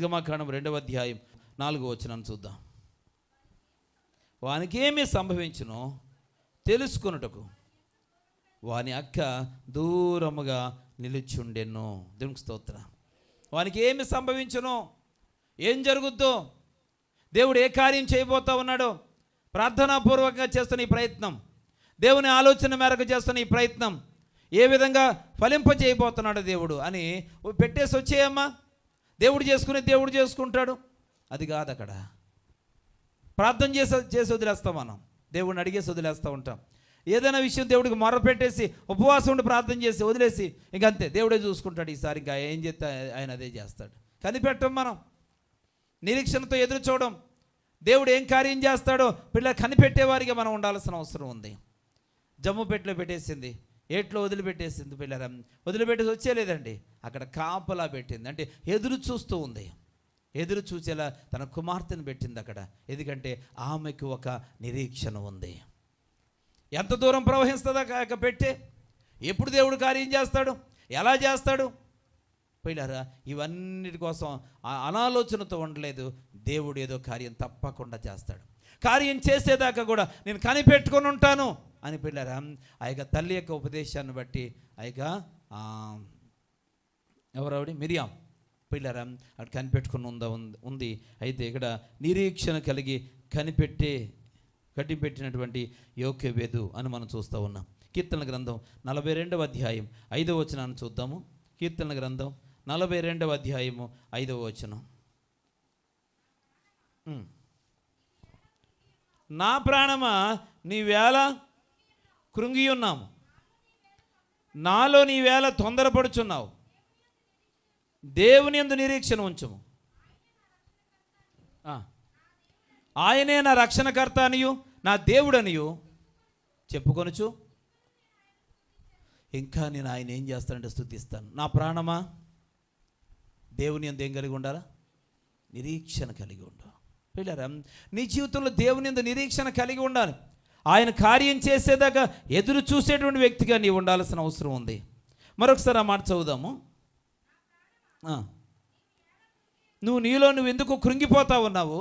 నిర్గమకాండం 2వ అధ్యాయం 4వ వచనాన్ని చూద్దాం. వానికేమి సంభవించునో తెలుసుకొనుటకు వాని అక్క దూరముగా నిలుచుండెను. దేవునికి స్తోత్రం. వానికి ఏమి సంభవించునో, ఏం జరుగుద్దో, దేవుడు ఏ కార్యం చేయబోతా ఉన్నాడో, ప్రార్థనాపూర్వకంగా చేస్తున్న ఈ ప్రయత్నం, దేవుని ఆలోచన మేరకు చేస్తున్న ఈ ప్రయత్నం ఏ విధంగా ఫలింపజేయబోతున్నాడు దేవుడు అని పెట్టేసి వచ్చేయమ్మా. దేవుడు చేసుకుని దేవుడు చేసుకుంటాడు. అది కాదు. అక్కడ ప్రార్థన చేసి వదిలేస్తాం. మనం దేవుడిని అడిగేసి వదిలేస్తూ ఉంటాం. ఏదైనా విషయం దేవుడికి మొర్ర పెట్టేసి ఉపవాసం ఉండి ప్రార్థన చేసి వదిలేసి ఇంకంతే, దేవుడే చూసుకుంటాడు ఈసారి, ఇంకా ఏం చేస్తే ఆయన అదే చేస్తాడు. కనిపెట్టం. మనం నిరీక్షణతో ఎదురు చూడడం. దేవుడు ఏం కార్యం చేస్తాడో పిల్లలు కనిపెట్టేవారిగా మనం ఉండాల్సిన అవసరం ఉంది. జమ్ము పెట్టిలో పెట్టేసింది, ఏట్లో వదిలిపెట్టేసింది. పిల్లల వదిలిపెట్టేసి వచ్చేలేదండి, అక్కడ కాపలా పెట్టింది. అంటే ఎదురు చూస్తూ ఉంది. ఎదురు చూసేలా తన కుమార్తెను పెట్టింది అక్కడ. ఎందుకంటే ఆమెకు ఒక నిరీక్షణ ఉంది. ఎంత దూరం ప్రవహిస్తుందా కాక పెట్టే, ఎప్పుడు దేవుడు కార్యం చేస్తాడు, ఎలా చేస్తాడు పిల్లరా, ఇవన్నిటి కోసం అనాలోచనతో ఉండలేదు. దేవుడు ఏదో కార్యం తప్పకుండా చేస్తాడు. కార్యం చేసేదాకా కూడా నేను కనిపెట్టుకొని ఉంటాను అని పిల్లరా, ఆ యొక్క తల్లి యొక్క ఉపదేశాన్ని బట్టి ఆ యొక్క ఎవరావిడి మిరియాం పిల్లరా అక్కడ కనిపెట్టుకుని ఉంది. అయితే ఇక్కడ నిరీక్షణ కలిగి కట్టిపెట్టినటువంటి యోకెబెదు అని మనం చూస్తూ ఉన్నాం. కీర్తనల గ్రంథం 42వ అధ్యాయం 5వ వచనాన్ని చూద్దాము. కీర్తనల గ్రంథం 42వ అధ్యాయము 5వ వచనం. నా ప్రాణమా నీవేళ కృంగి ఉన్నాము, నాలో నీవేళ తొందరపడుచున్నావు, దేవుని యందు నిరీక్షణ ఉంచుము, ఆయనే నా రక్షణకర్త అనియు నా దేవుడనియు చెప్పుకొనుచు ఇంకా నేను ఆయన ఏం చేస్తానంటే స్తుతిస్తాను. నా ప్రాణమా దేవుని యందు ఏం కలిగి ఉండాలా? నిరీక్షణ కలిగి ఉండు. పిల్లరా, నీ జీవితంలో దేవుని యందు నిరీక్షణ కలిగి ఉండాలి. ఆయన కార్యం చేసేదాకా ఎదురు చూసేటువంటి వ్యక్తిగా నీవు ఉండాల్సిన అవసరం ఉంది. మరొకసారి ఆ మాట చదువుదాము. నువ్వు ఎందుకు కృంగిపోతా ఉన్నావు,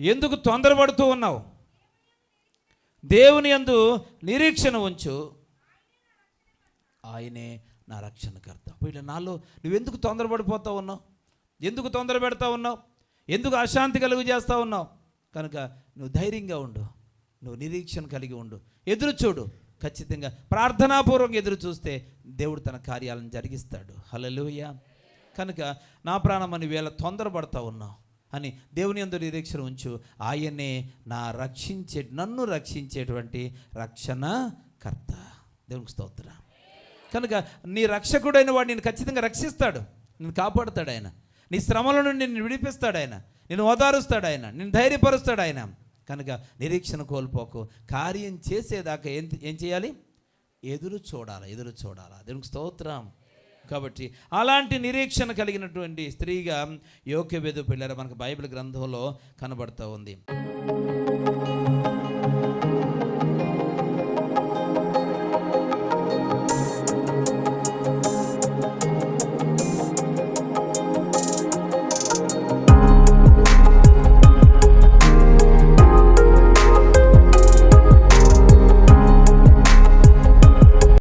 ఎందుకు తొందరపడుతూ ఉన్నావు? దేవుని యందు నిరీక్షణ ఉంచు, ఆయనే నా రక్షణకర్త. వీళ్ళ నాలో నువ్వెందుకు తొందరపడిపోతూ ఉన్నావు, ఎందుకు తొందర పెడతా ఉన్నావు, ఎందుకు అశాంతి కలుగు చేస్తూ ఉన్నావు? కనుక నువ్వు ధైర్యంగా ఉండు, నువ్వు నిరీక్షణ కలిగి ఉండు, ఎదురు చూడు. ఖచ్చితంగా ప్రార్థనాపూర్వకంగా ఎదురు చూస్తే దేవుడు తన కార్యాలను జరిగిస్తాడు. హల్లెలూయా. కనుక నా ప్రాణమని వేళ తొందరపడతా ఉన్నావు అని దేవుని యందు నిరీక్షణ ఉంచు, ఆయనే నన్ను రక్షించేటువంటి రక్షణకర్త. దేవునికి స్తోత్రం. కనుక నీ రక్షకుడైన వాడు నేను ఖచ్చితంగా రక్షిస్తాడు, నేను కాపాడుతాడు ఆయన. నీ శ్రమల నుండి నిన్ను విడిపిస్తాడు ఆయన, నిన్ను ఓదారుస్తాడు ఆయన, నిన్ను ధైర్యపరుస్తాడు ఆయన. కనుక నిరీక్షణ కోల్పోకు. కార్యం చేసేదాకా ఏం చేయాలి? ఎదురు చూడాలి. దేవునికి స్తోత్రం. కాబట్టి అలాంటి నిరీక్షణ కలిగినటువంటి స్త్రీగా యోకెబెదు పిల్లర మనకు బైబిల్ గ్రంథంలో కనబడుతూ ఉంది.